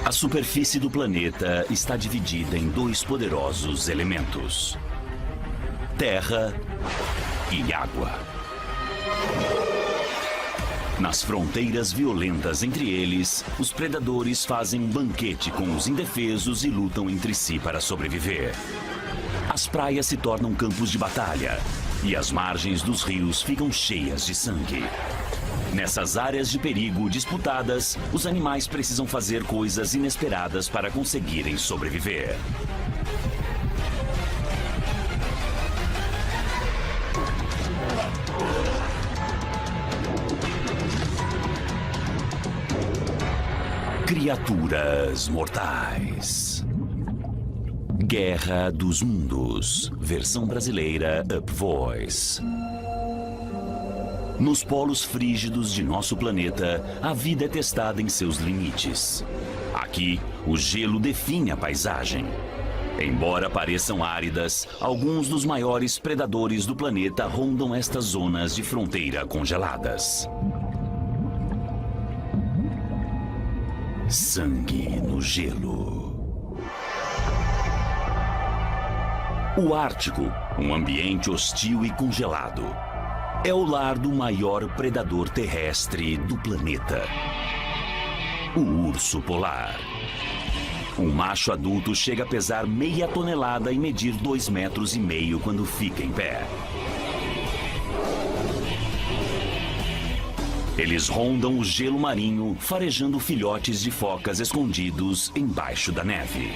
A superfície do planeta está dividida em dois poderosos elementos: terra e água. Nas fronteiras violentas entre eles, os predadores fazem um banquete com os indefesos e lutam entre si para sobreviver. As praias se tornam campos de batalha e as margens dos rios ficam cheias de sangue. Nessas áreas de perigo disputadas, os animais precisam fazer coisas inesperadas para conseguirem sobreviver. Criaturas mortais. Guerra dos Mundos. Versão brasileira Up Voice. Nos polos frígidos de nosso planeta, a vida é testada em seus limites. Aqui, o gelo define a paisagem. Embora pareçam áridas, alguns dos maiores predadores do planeta rondam estas zonas de fronteira congeladas. Sangue no gelo. O Ártico, um ambiente hostil e congelado, é o lar do maior predador terrestre do planeta: o urso polar. Um macho adulto chega a pesar meia tonelada e medir 2,5 metros quando fica em pé. Eles rondam o gelo marinho, farejando filhotes de focas escondidos embaixo da neve.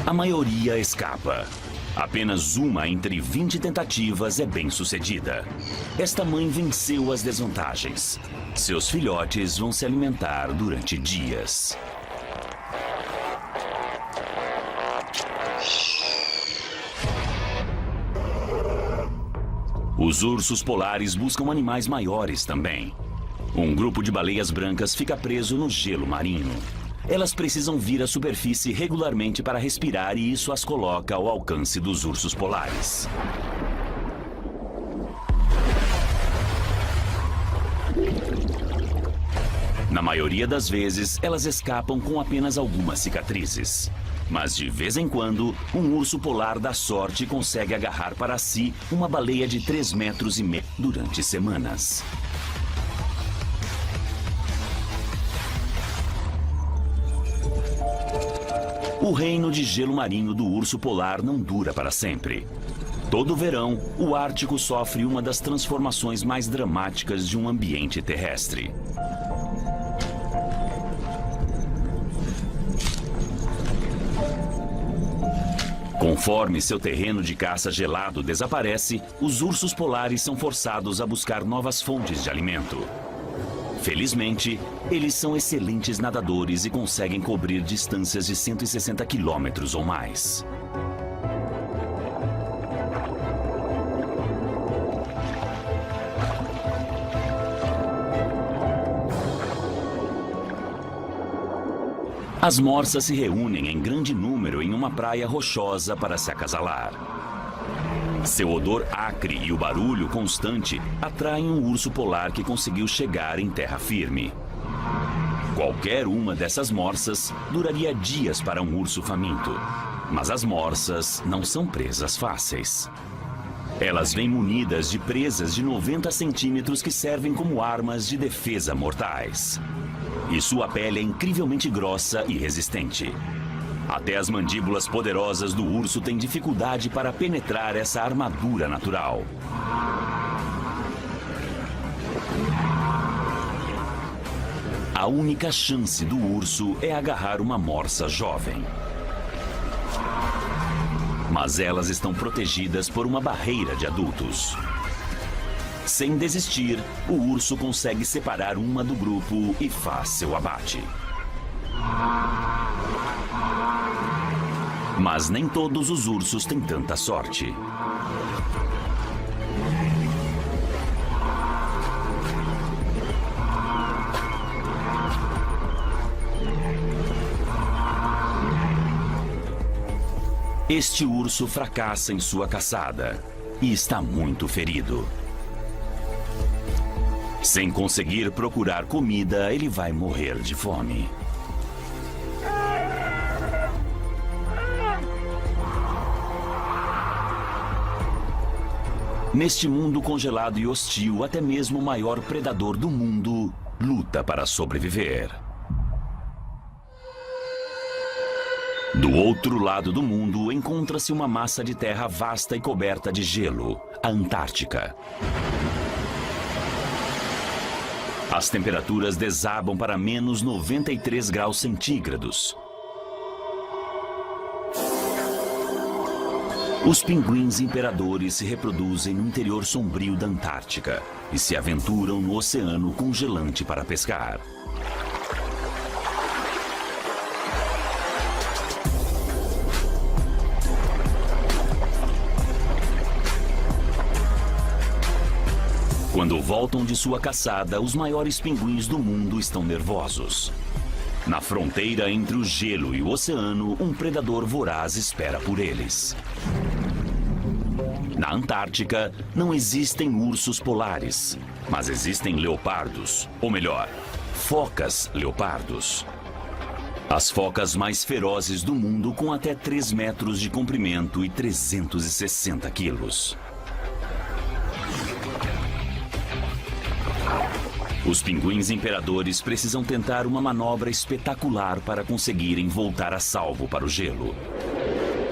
A maioria escapa. Apenas uma entre 20 tentativas é bem-sucedida. Esta mãe venceu as desvantagens. Seus filhotes vão se alimentar durante dias. Os ursos polares buscam animais maiores também. Um grupo de baleias brancas fica preso no gelo marinho. Elas precisam vir à superfície regularmente para respirar e isso as coloca ao alcance dos ursos polares. Na maioria das vezes, elas escapam com apenas algumas cicatrizes. Mas de vez em quando, um urso polar dá sorte e consegue agarrar para si uma baleia de 3,5 metros durante semanas. O reino de gelo marinho do urso polar não dura para sempre. Todo verão, o Ártico sofre uma das transformações mais dramáticas de um ambiente terrestre. Conforme seu terreno de caça gelado desaparece, os ursos polares são forçados a buscar novas fontes de alimento. Felizmente, eles são excelentes nadadores e conseguem cobrir distâncias de 160 quilômetros ou mais. As morsas se reúnem em grande número em uma praia rochosa para se acasalar. Seu odor acre e o barulho constante atraem um urso polar que conseguiu chegar em terra firme. Qualquer uma dessas morsas duraria dias para um urso faminto. Mas as morsas não são presas fáceis. Elas vêm munidas de presas de 90 centímetros que servem como armas de defesa mortais. E sua pele é incrivelmente grossa e resistente. Até as mandíbulas poderosas do urso têm dificuldade para penetrar essa armadura natural. A única chance do urso é agarrar uma morsa jovem. Mas elas estão protegidas por uma barreira de adultos. Sem desistir, o urso consegue separar uma do grupo e faz seu abate. Mas nem todos os ursos têm tanta sorte. Este urso fracassa em sua caçada e está muito ferido. Sem conseguir procurar comida, ele vai morrer de fome. Neste mundo congelado e hostil, até mesmo o maior predador do mundo luta para sobreviver. Do outro lado do mundo, encontra-se uma massa de terra vasta e coberta de gelo, a Antártica. As temperaturas desabam para menos 93 graus centígrados. Os pinguins imperadores se reproduzem no interior sombrio da Antártica e se aventuram no oceano congelante para pescar. Quando voltam de sua caçada, os maiores pinguins do mundo estão nervosos. Na fronteira entre o gelo e o oceano, um predador voraz espera por eles. Na Antártica, não existem ursos polares, mas existem leopardos, ou melhor, focas leopardos. As focas mais ferozes do mundo, com até 3 metros de comprimento e 360 quilos. Os pinguins imperadores precisam tentar uma manobra espetacular para conseguirem voltar a salvo para o gelo.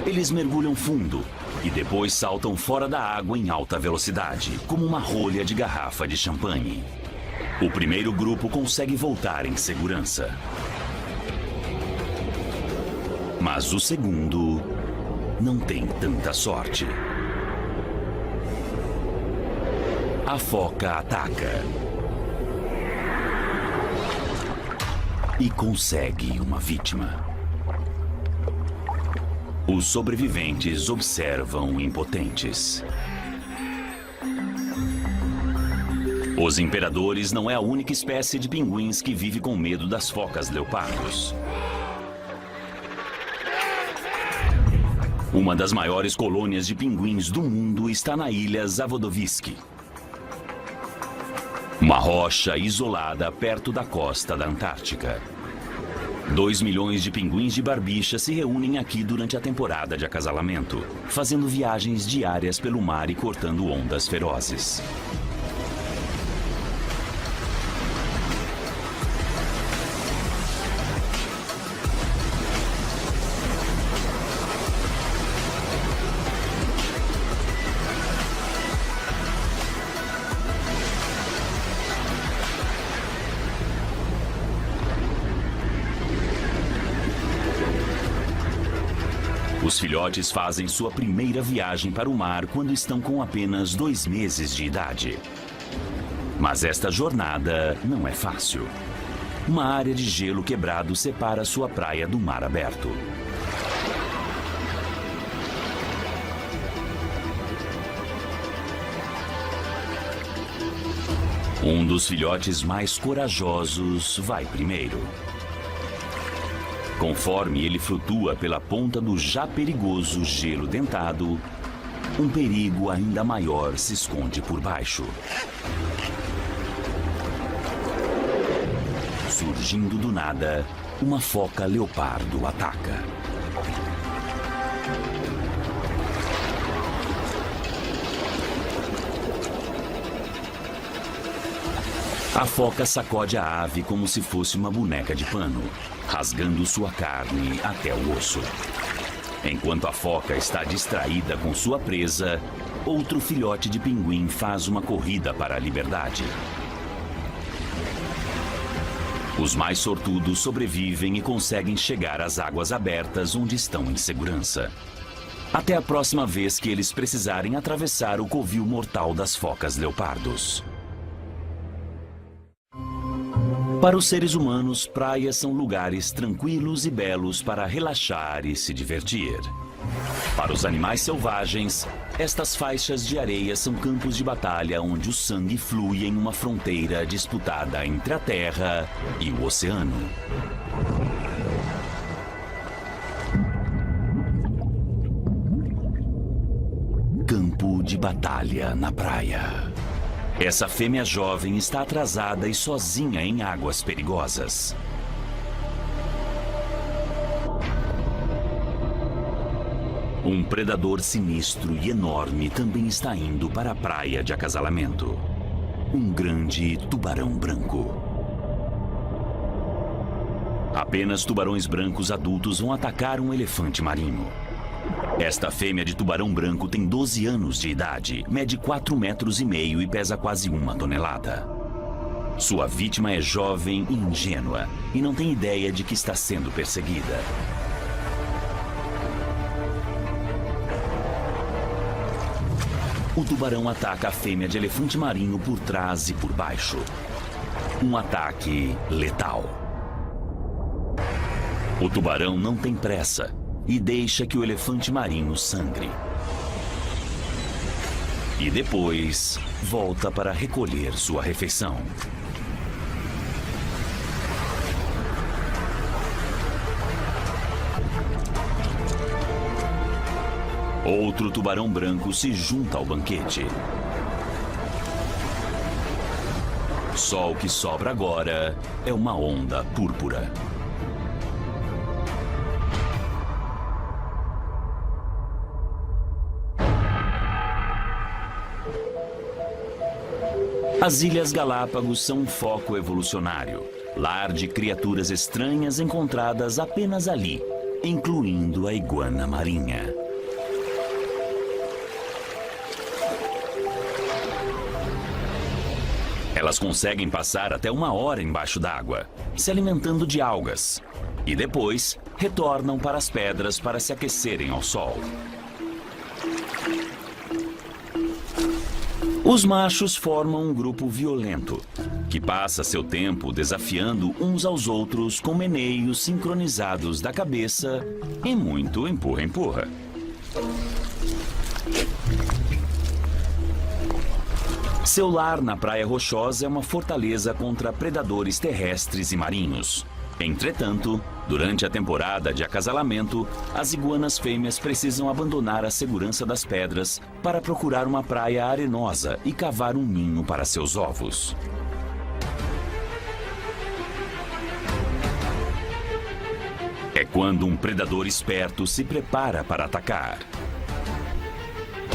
Eles mergulham fundo e depois saltam fora da água em alta velocidade, como uma rolha de garrafa de champanhe. O primeiro grupo consegue voltar em segurança. Mas o segundo não tem tanta sorte. A foca ataca. E consegue uma vítima. Os sobreviventes observam impotentes. Os imperadores não é a única espécie de pinguins que vive com medo das focas leopardos. Uma das maiores colônias de pinguins do mundo está na ilha Zavodovisky. Uma rocha isolada perto da costa da Antártica. 2 milhões de pinguins de barbicha se reúnem aqui durante a temporada de acasalamento, fazendo viagens diárias pelo mar e cortando ondas ferozes. Os filhotes fazem sua primeira viagem para o mar quando estão com apenas 2 meses de idade. Mas esta jornada não é fácil. Uma área de gelo quebrado separa sua praia do mar aberto. Um dos filhotes mais corajosos vai primeiro. Conforme ele flutua pela ponta do já perigoso gelo dentado, um perigo ainda maior se esconde por baixo. Surgindo do nada, uma foca leopardo ataca. A foca sacode a ave como se fosse uma boneca de pano, rasgando sua carne até o osso. Enquanto a foca está distraída com sua presa, outro filhote de pinguim faz uma corrida para a liberdade. Os mais sortudos sobrevivem e conseguem chegar às águas abertas onde estão em segurança. Até a próxima vez que eles precisarem atravessar o covil mortal das focas leopardos. Para os seres humanos, praias são lugares tranquilos e belos para relaxar e se divertir. Para os animais selvagens, estas faixas de areia são campos de batalha onde o sangue flui em uma fronteira disputada entre a terra e o oceano. batalha na praia. Essa fêmea jovem está atrasada e sozinha em águas perigosas. Um predador sinistro e enorme também está indo para a praia de acasalamento. Um grande tubarão branco. Apenas tubarões brancos adultos vão atacar um elefante marinho. Esta fêmea de tubarão branco tem 12 anos de idade, mede 4,5 metros e pesa quase 1 tonelada. Sua vítima é jovem e ingênua e não tem ideia de que está sendo perseguida. O tubarão ataca a fêmea de elefante marinho por trás e por baixo. Um ataque letal. O tubarão não tem pressa e deixa que o elefante marinho sangre. E depois volta para recolher sua refeição. Outro tubarão branco se junta ao banquete. Só o que sobra agora é uma onda púrpura. As Ilhas Galápagos são um foco evolucionário, lar de criaturas estranhas encontradas apenas ali, incluindo a iguana marinha. Elas conseguem passar até 1 hora embaixo d'água, se alimentando de algas, e depois retornam para as pedras para se aquecerem ao sol. Os machos formam um grupo violento, que passa seu tempo desafiando uns aos outros com meneios sincronizados da cabeça e muito empurra-empurra. Seu lar na Praia Rochosa é uma fortaleza contra predadores terrestres e marinhos. Entretanto, durante a temporada de acasalamento, as iguanas fêmeas precisam abandonar a segurança das pedras para procurar uma praia arenosa e cavar um ninho para seus ovos. É quando um predador esperto se prepara para atacar.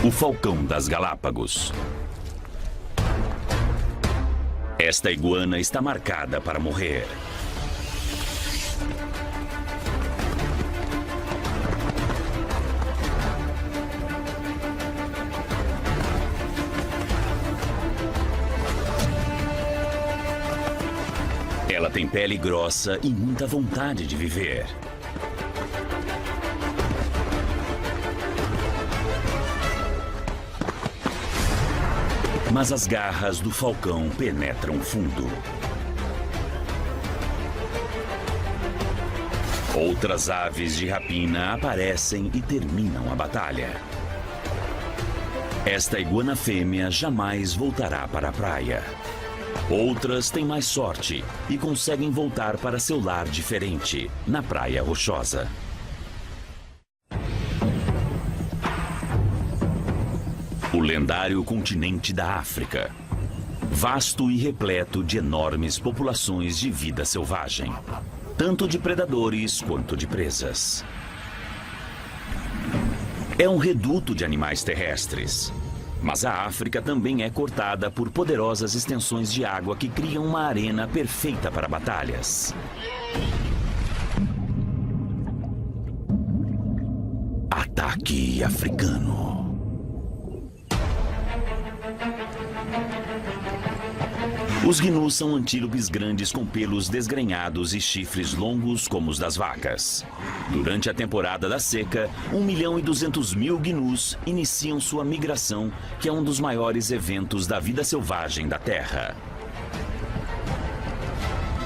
O falcão das Galápagos. Esta iguana está marcada para morrer. Ela tem pele grossa e muita vontade de viver. Mas as garras do falcão penetram fundo. Outras aves de rapina aparecem e terminam a batalha. Esta iguana fêmea jamais voltará para a praia. Outras têm mais sorte e conseguem voltar para seu lar diferente, na Praia Rochosa. O lendário continente da África, vasto e repleto de enormes populações de vida selvagem, tanto de predadores quanto de presas. É um reduto de animais terrestres, mas a África também é cortada por poderosas extensões de água que criam uma arena perfeita para batalhas. Ataque africano. Os gnus são antílopes grandes com pelos desgrenhados e chifres longos como os das vacas. Durante a temporada da seca, 1.200.000 gnus iniciam sua migração, que é um dos maiores eventos da vida selvagem da Terra.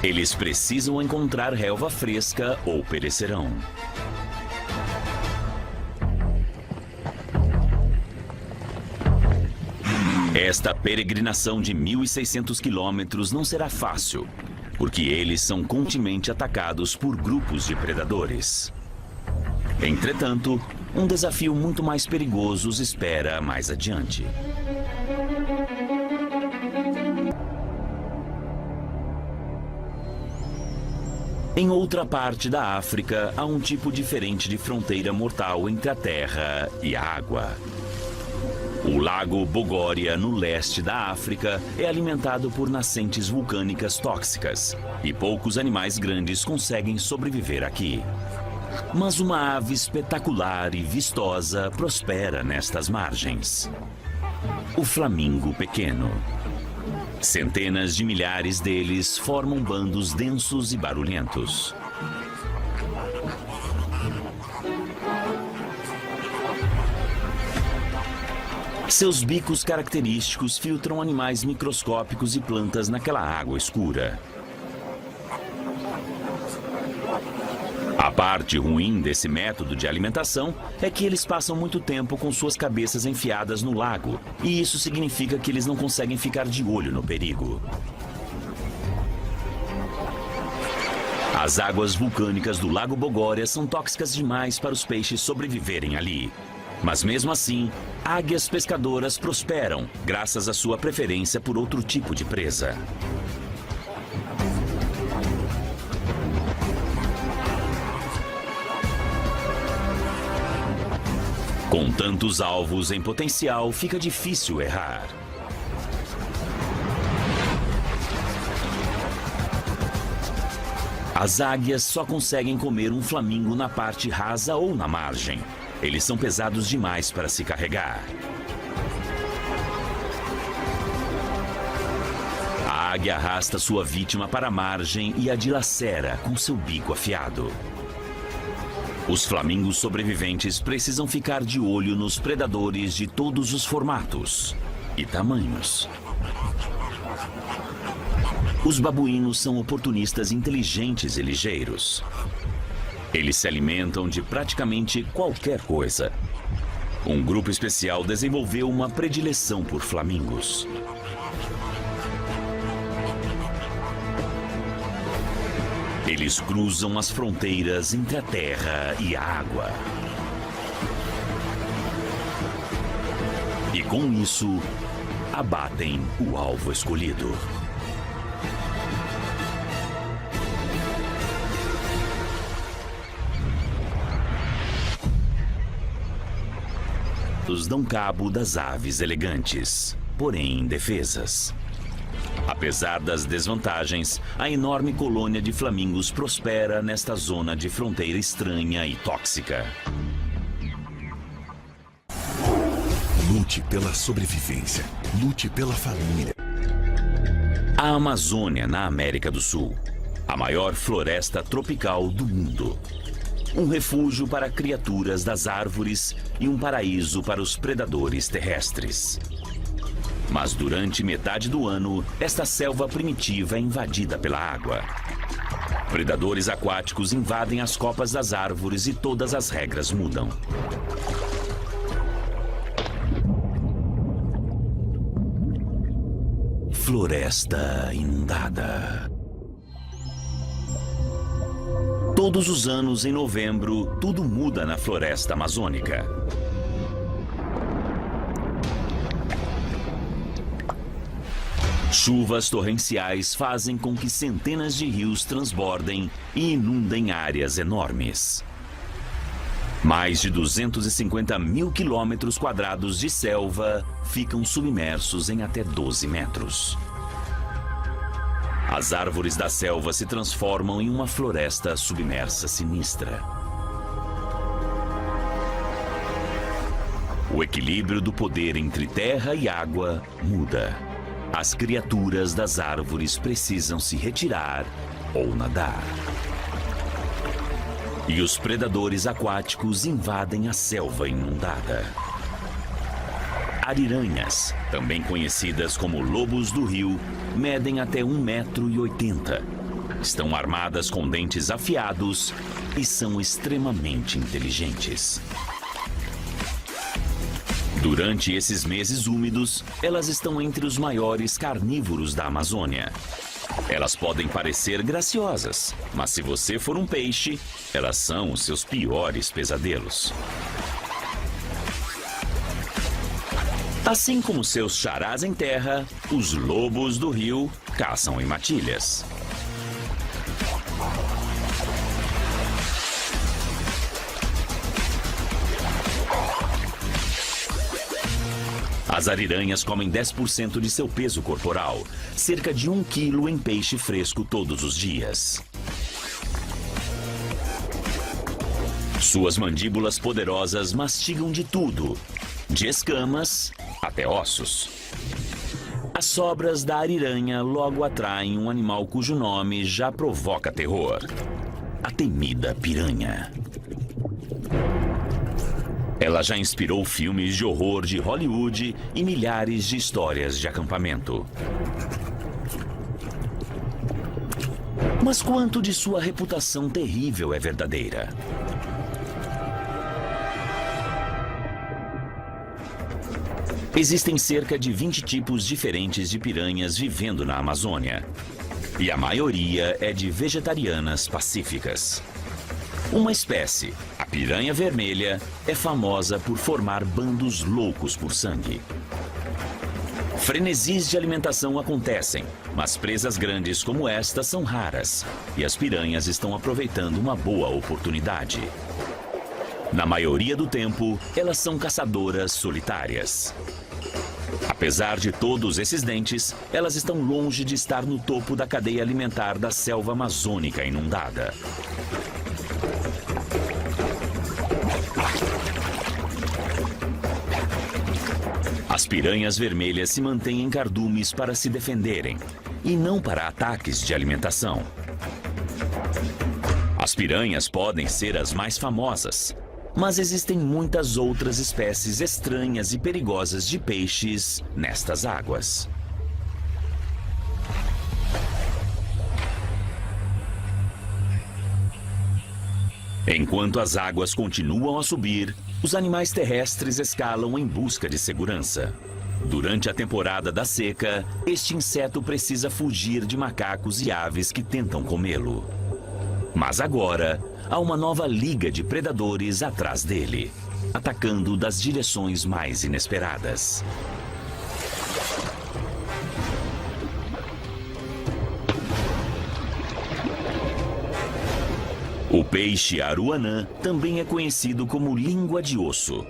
Eles precisam encontrar relva fresca ou perecerão. Esta peregrinação de 1.600 quilômetros não será fácil, porque eles são continuamente atacados por grupos de predadores. Entretanto, Um desafio muito mais perigoso os espera mais adiante. Em outra parte da África, há um tipo diferente de fronteira mortal entre a terra e a água. O lago Bogoria, no leste da África, é alimentado por nascentes vulcânicas tóxicas e poucos animais grandes conseguem sobreviver aqui. Mas uma ave espetacular e vistosa prospera nestas margens: o flamingo pequeno. Centenas de milhares deles formam bandos densos e barulhentos. Seus bicos característicos filtram animais microscópicos e plantas naquela água escura. A parte ruim desse método de alimentação é que eles passam muito tempo com suas cabeças enfiadas no lago, e isso significa que eles não conseguem ficar de olho no perigo. As águas vulcânicas do Lago Bogoria são tóxicas demais para os peixes sobreviverem ali. Mas mesmo assim, águias pescadoras prosperam graças à sua preferência por outro tipo de presa. Com tantos alvos em potencial, fica difícil errar. As águias só conseguem comer um flamingo na parte rasa ou na margem. Eles são pesados demais para se carregar. A águia arrasta sua vítima para a margem e a dilacera com seu bico afiado. Os flamingos sobreviventes precisam ficar de olho nos predadores de todos os formatos e tamanhos. Os babuínos são oportunistas inteligentes e ligeiros. Eles se alimentam de praticamente qualquer coisa. Um grupo especial desenvolveu uma predileção por flamingos. Eles cruzam as fronteiras entre a terra e a água. E com isso, abatem o alvo escolhido. Os dão cabo das aves elegantes, porém indefesas. Apesar das desvantagens, a enorme colônia de flamingos prospera nesta zona de fronteira estranha e tóxica. Lute pela sobrevivência. Lute pela família. A Amazônia, na América do Sul. A maior floresta tropical do mundo. Um refúgio para criaturas das árvores e um paraíso para os predadores terrestres. Mas durante metade do ano, esta selva primitiva é invadida pela água. Predadores aquáticos invadem as copas das árvores e todas as regras mudam. Floresta inundada. Todos os anos, em novembro, tudo muda na floresta amazônica. Chuvas torrenciais fazem com que centenas de rios transbordem e inundem áreas enormes. Mais de 250 mil quilômetros quadrados de selva ficam submersos em até 12 metros. As árvores da selva se transformam em uma floresta submersa sinistra. O equilíbrio do poder entre terra e água muda. As criaturas das árvores precisam se retirar ou nadar. E os predadores aquáticos invadem a selva inundada. Ariranhas, também conhecidas como lobos do rio, medem até 1,80 m. Estão armadas com dentes afiados e são extremamente inteligentes. Durante esses meses úmidos, elas estão entre os maiores carnívoros da Amazônia. Elas podem parecer graciosas, mas se você for um peixe, elas são os seus piores pesadelos. Assim como seus xarás em terra, os lobos do rio caçam em matilhas. As ariranhas comem 10% de seu peso corporal, cerca de 1 quilo em peixe fresco todos os dias. Suas mandíbulas poderosas mastigam de tudo, de escamas até ossos. As sobras da ariranha logo atraem um animal cujo nome já provoca terror: a temida piranha. Ela já inspirou filmes de horror de Hollywood e milhares de histórias de acampamento. Mas quanto de sua reputação terrível é verdadeira? Existem cerca de 20 tipos diferentes de piranhas vivendo na Amazônia. E a maioria é de vegetarianas pacíficas. Uma espécie, a piranha vermelha, é famosa por formar bandos loucos por sangue. Frenesis de alimentação acontecem, mas presas grandes como esta são raras, e as piranhas estão aproveitando uma boa oportunidade. Na maioria do tempo, elas são caçadoras solitárias. Apesar de todos esses dentes, elas estão longe de estar no topo da cadeia alimentar da selva amazônica inundada. As piranhas vermelhas se mantêm em cardumes para se defenderem, e não para ataques de alimentação. As piranhas podem ser as mais famosas, mas existem muitas outras espécies estranhas e perigosas de peixes nestas águas. Enquanto as águas continuam a subir, os animais terrestres escalam em busca de segurança. Durante a temporada da seca, este inseto precisa fugir de macacos e aves que tentam comê-lo. Mas agora, há uma nova liga de predadores atrás dele, atacando das direções mais inesperadas. O peixe aruanã também é conhecido como língua de osso.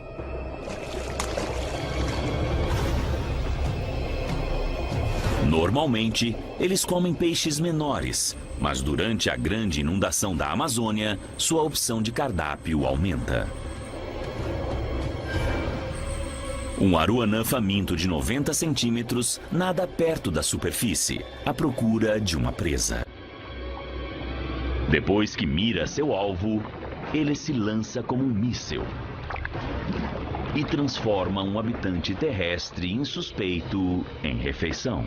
Normalmente, eles comem peixes menores, mas durante a grande inundação da Amazônia, sua opção de cardápio aumenta. Um aruanã faminto de 90 centímetros nada perto da superfície, à procura de uma presa. Depois que mira seu alvo, ele se lança como um míssil e transforma um habitante terrestre insuspeito em refeição.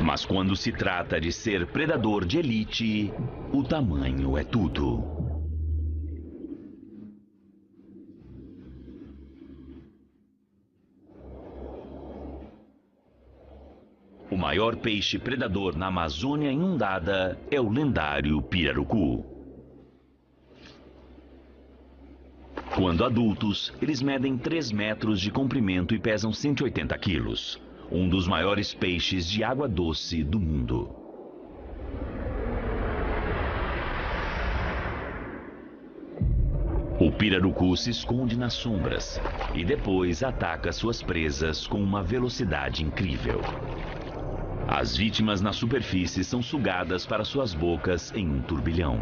Mas quando se trata de ser predador de elite, o tamanho é tudo. O maior peixe predador na Amazônia inundada é o lendário pirarucu. Quando adultos, eles medem 3 metros de comprimento e pesam 180 quilos. Um dos maiores peixes de água doce do mundo. O pirarucu se esconde nas sombras e depois ataca suas presas com uma velocidade incrível. As vítimas na superfície são sugadas para suas bocas em um turbilhão.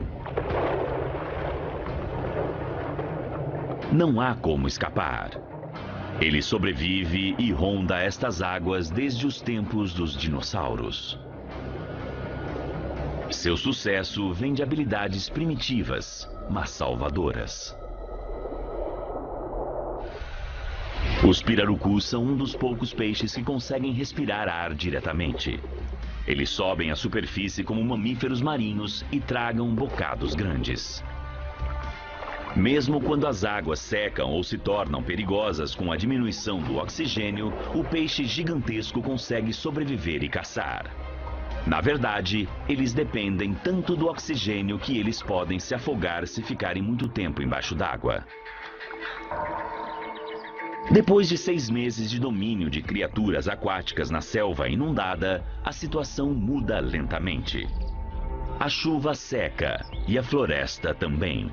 Não há como escapar. Ele sobrevive e ronda estas águas desde os tempos dos dinossauros. Seu sucesso vem de habilidades primitivas, mas salvadoras. Os pirarucus são um dos poucos peixes que conseguem respirar ar diretamente. Eles sobem à superfície como mamíferos marinhos e tragam bocados grandes. Mesmo quando as águas secam ou se tornam perigosas com a diminuição do oxigênio, o peixe gigantesco consegue sobreviver e caçar. Na verdade, eles dependem tanto do oxigênio que eles podem se afogar se ficarem muito tempo embaixo d'água. Depois de 6 meses de domínio de criaturas aquáticas na selva inundada, a situação muda lentamente. A chuva seca e a floresta também.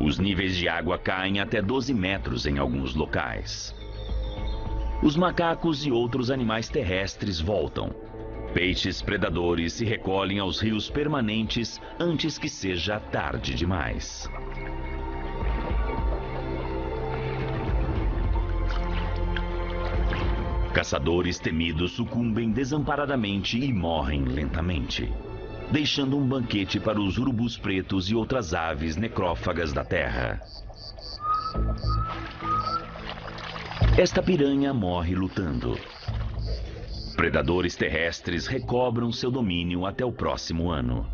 Os níveis de água caem até 12 metros em alguns locais. Os macacos e outros animais terrestres voltam. Peixes predadores se recolhem aos rios permanentes antes que seja tarde demais. Caçadores temidos sucumbem desamparadamente e morrem lentamente, deixando um banquete para os urubus pretos e outras aves necrófagas da terra. Esta piranha morre lutando. Predadores terrestres recobram seu domínio até o próximo ano,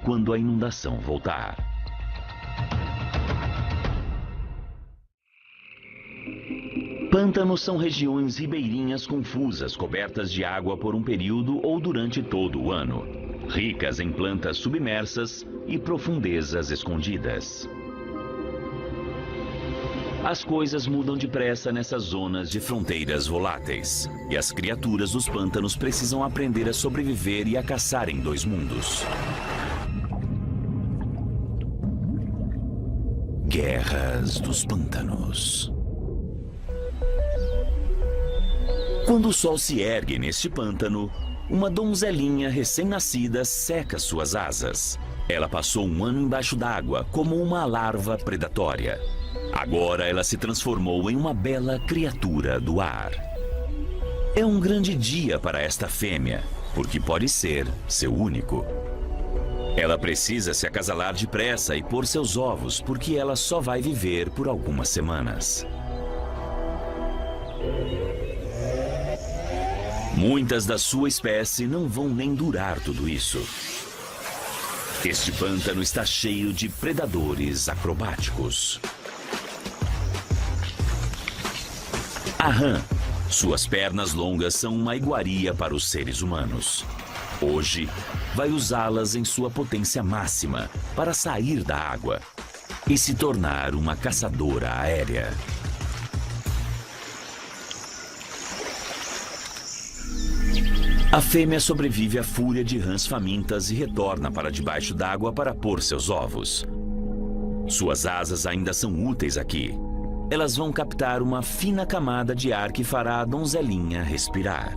quando a inundação voltar. Pântanos são regiões ribeirinhas confusas, cobertas de água por um período ou durante todo o ano, ricas em plantas submersas e profundezas escondidas. As coisas mudam depressa nessas zonas de fronteiras voláteis, e as criaturas dos pântanos precisam aprender a sobreviver e a caçar em 2 mundos. Guerras dos Pântanos. Quando o sol se ergue neste pântano, uma donzelinha recém-nascida seca suas asas. Ela passou um ano embaixo d'água como uma larva predatória. Agora ela se transformou em uma bela criatura do ar. É um grande dia para esta fêmea, porque pode ser seu único. Ela precisa se acasalar depressa e pôr seus ovos, porque ela só vai viver por algumas semanas. Muitas da sua espécie não vão nem durar tudo isso. Este pântano está cheio de predadores acrobáticos. A rã. Suas pernas longas são uma iguaria para os seres humanos. Hoje, vai usá-las em sua potência máxima para sair da água e se tornar uma caçadora aérea. A fêmea sobrevive à fúria de rãs famintas e retorna para debaixo d'água para pôr seus ovos. Suas asas ainda são úteis aqui. Elas vão captar uma fina camada de ar que fará a donzelinha respirar.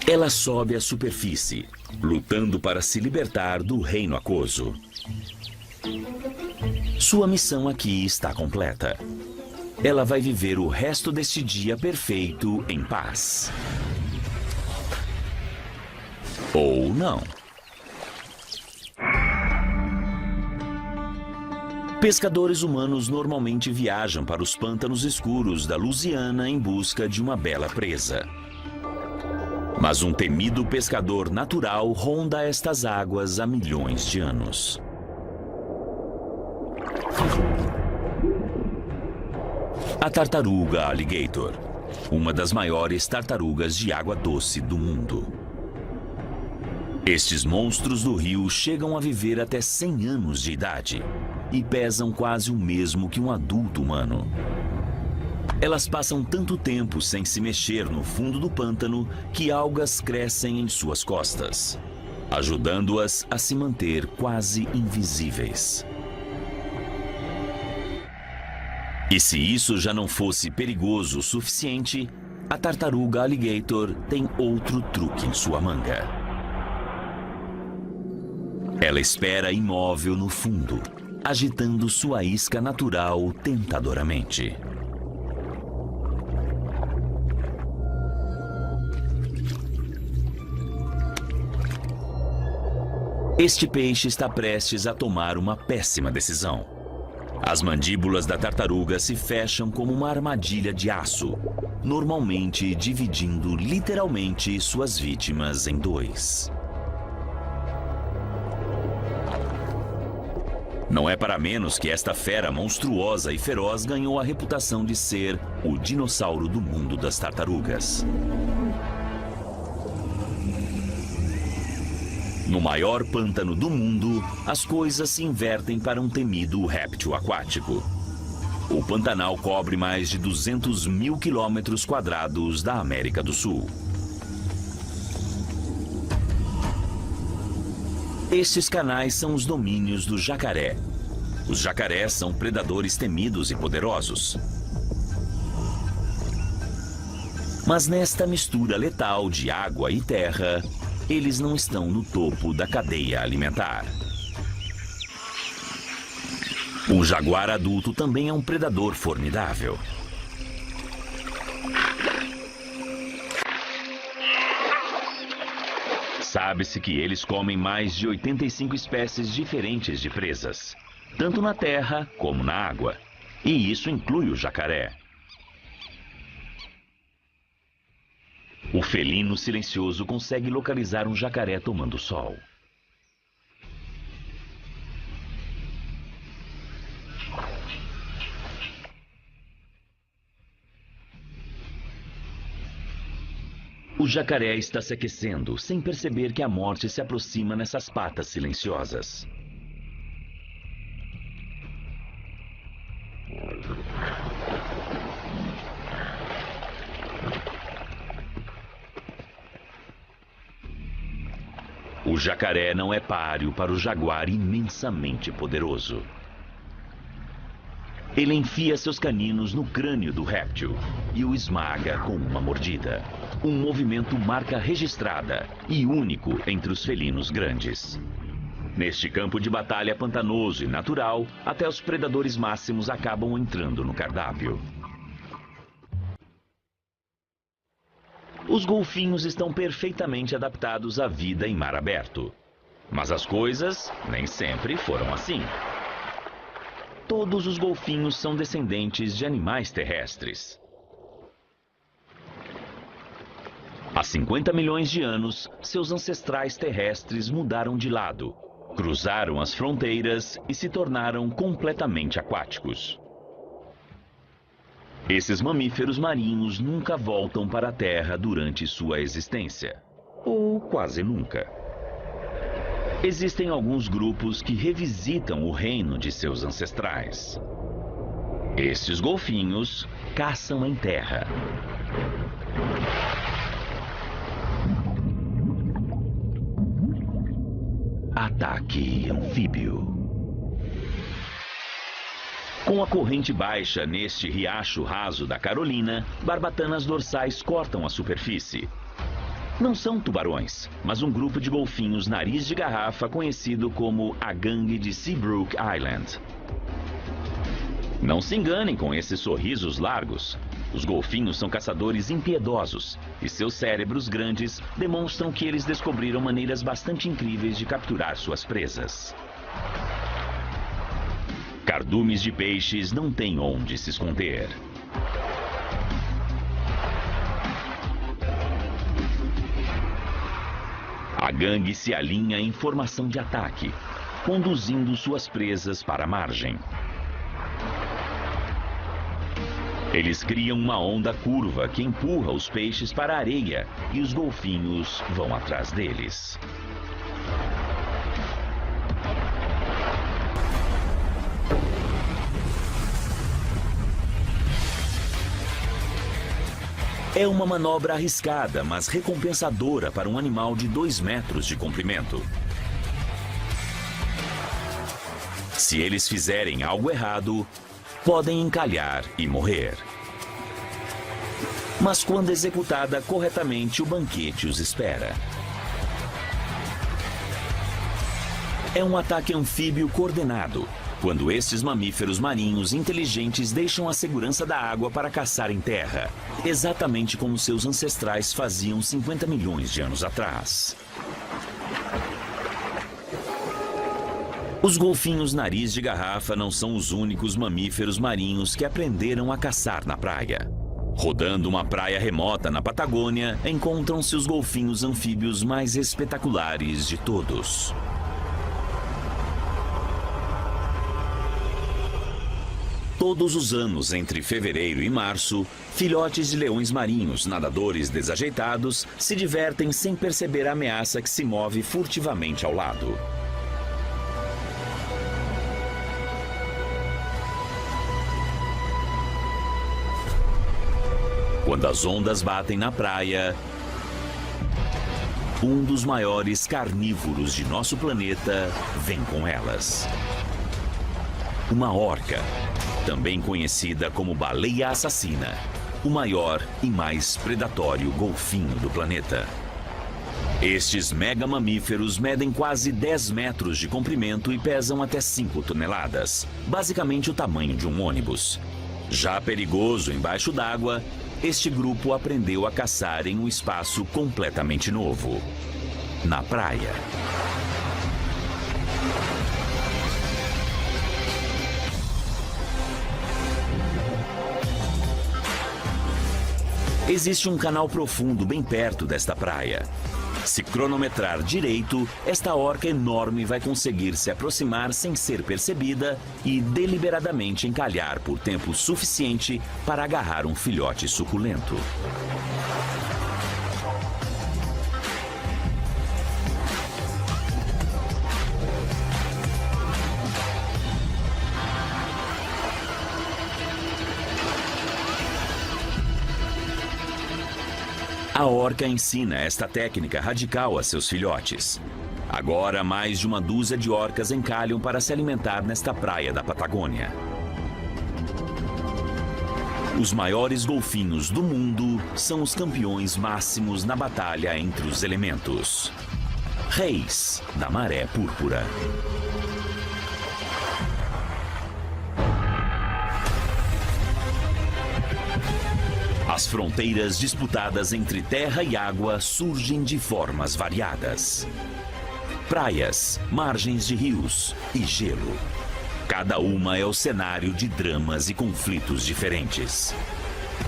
Ela sobe à superfície, lutando para se libertar do reino aquoso. Sua missão aqui está completa. Ela vai viver o resto deste dia perfeito em paz. Ou não. Pescadores humanos normalmente viajam para os pântanos escuros da Louisiana em busca de uma bela presa. Mas um temido pescador natural ronda estas águas há milhões de anos. A tartaruga alligator, uma das maiores tartarugas de água doce do mundo. Estes monstros do rio chegam a viver até 100 anos de idade e pesam quase o mesmo que um adulto humano. Elas passam tanto tempo sem se mexer no fundo do pântano que algas crescem em suas costas, ajudando-as a se manter quase invisíveis. E se isso já não fosse perigoso o suficiente, a tartaruga alligator tem outro truque em sua manga. Ela espera imóvel no fundo, agitando sua isca natural tentadoramente. Este peixe está prestes a tomar uma péssima decisão. As mandíbulas da tartaruga se fecham como uma armadilha de aço, normalmente dividindo literalmente suas vítimas em 2. Não é para menos que esta fera monstruosa e feroz ganhou a reputação de ser o dinossauro do mundo das tartarugas. No maior pântano do mundo, as coisas se invertem para um temido réptil aquático. O Pantanal cobre mais de 200 mil quilômetros quadrados da América do Sul. Estes canais são os domínios do jacaré. Os jacarés são predadores temidos e poderosos. Mas nesta mistura letal de água e terra, eles não estão no topo da cadeia alimentar. O jaguar adulto também é um predador formidável. Sabe-se que eles comem mais de 85 espécies diferentes de presas, tanto na terra como na água. E isso inclui o jacaré. O felino silencioso consegue localizar um jacaré tomando sol. O jacaré está se aquecendo, sem perceber que a morte se aproxima nessas patas silenciosas. O jacaré não é páreo para o jaguar imensamente poderoso. Ele enfia seus caninos no crânio do réptil e o esmaga com uma mordida. Um movimento marca registrada e único entre os felinos grandes. Neste campo de batalha pantanoso e natural, até os predadores máximos acabam entrando no cardápio. Os golfinhos estão perfeitamente adaptados à vida em mar aberto. Mas as coisas nem sempre foram assim. Todos os golfinhos são descendentes de animais terrestres. Há 50 milhões de anos, seus ancestrais terrestres mudaram de lado, cruzaram as fronteiras e se tornaram completamente aquáticos. Esses mamíferos marinhos nunca voltam para a Terra durante sua existência, ou quase nunca. Existem alguns grupos que revisitam o reino de seus ancestrais. Estes golfinhos caçam em terra. Ataque anfíbio. Com a corrente baixa neste riacho raso da Carolina, barbatanas dorsais cortam a superfície. Não são tubarões, mas um grupo de golfinhos nariz de garrafa conhecido como a gangue de Seabrook Island. Não se enganem com esses sorrisos largos. Os golfinhos são caçadores impiedosos e seus cérebros grandes demonstram que eles descobriram maneiras bastante incríveis de capturar suas presas. Cardumes de peixes não têm onde se esconder. A gangue se alinha em formação de ataque, conduzindo suas presas para a margem. Eles criam uma onda curva que empurra os peixes para a areia e os golfinhos vão atrás deles. É uma manobra arriscada, mas recompensadora para um animal de 2 metros de comprimento. Se eles fizerem algo errado, podem encalhar e morrer. Mas quando executada corretamente, o banquete os espera. É um ataque anfíbio coordenado, quando estes mamíferos marinhos inteligentes deixam a segurança da água para caçar em terra, exatamente como seus ancestrais faziam 50 milhões de anos atrás. Os golfinhos nariz de garrafa não são os únicos mamíferos marinhos que aprenderam a caçar na praia. Rodando uma praia remota na Patagônia, encontram-se os golfinhos anfíbios mais espetaculares de todos. Todos os anos, entre fevereiro e março, filhotes de leões marinhos, nadadores desajeitados, se divertem sem perceber a ameaça que se move furtivamente ao lado. Quando as ondas batem na praia, um dos maiores carnívoros de nosso planeta vem com elas. Uma orca, também conhecida como baleia assassina, o maior e mais predatório golfinho do planeta. Estes mega mamíferos medem quase 10 metros de comprimento e pesam até 5 toneladas, basicamente o tamanho de um ônibus. Já perigoso embaixo d'água, este grupo aprendeu a caçar em um espaço completamente novo: na praia. Existe um canal profundo bem perto desta praia. Se cronometrar direito, esta orca enorme vai conseguir se aproximar sem ser percebida e deliberadamente encalhar por tempo suficiente para agarrar um filhote suculento. A orca ensina esta técnica radical a seus filhotes. Agora, mais de uma dúzia de orcas encalham para se alimentar nesta praia da Patagônia. Os maiores golfinhos do mundo são os campeões máximos na batalha entre os elementos. Reis da maré púrpura. As fronteiras disputadas entre terra e água surgem de formas variadas. Praias, margens de rios e gelo. Cada uma é o cenário de dramas e conflitos diferentes.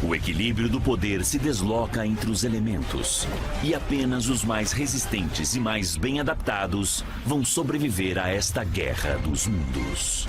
O equilíbrio do poder se desloca entre os elementos, e apenas os mais resistentes e mais bem adaptados vão sobreviver a esta guerra dos mundos.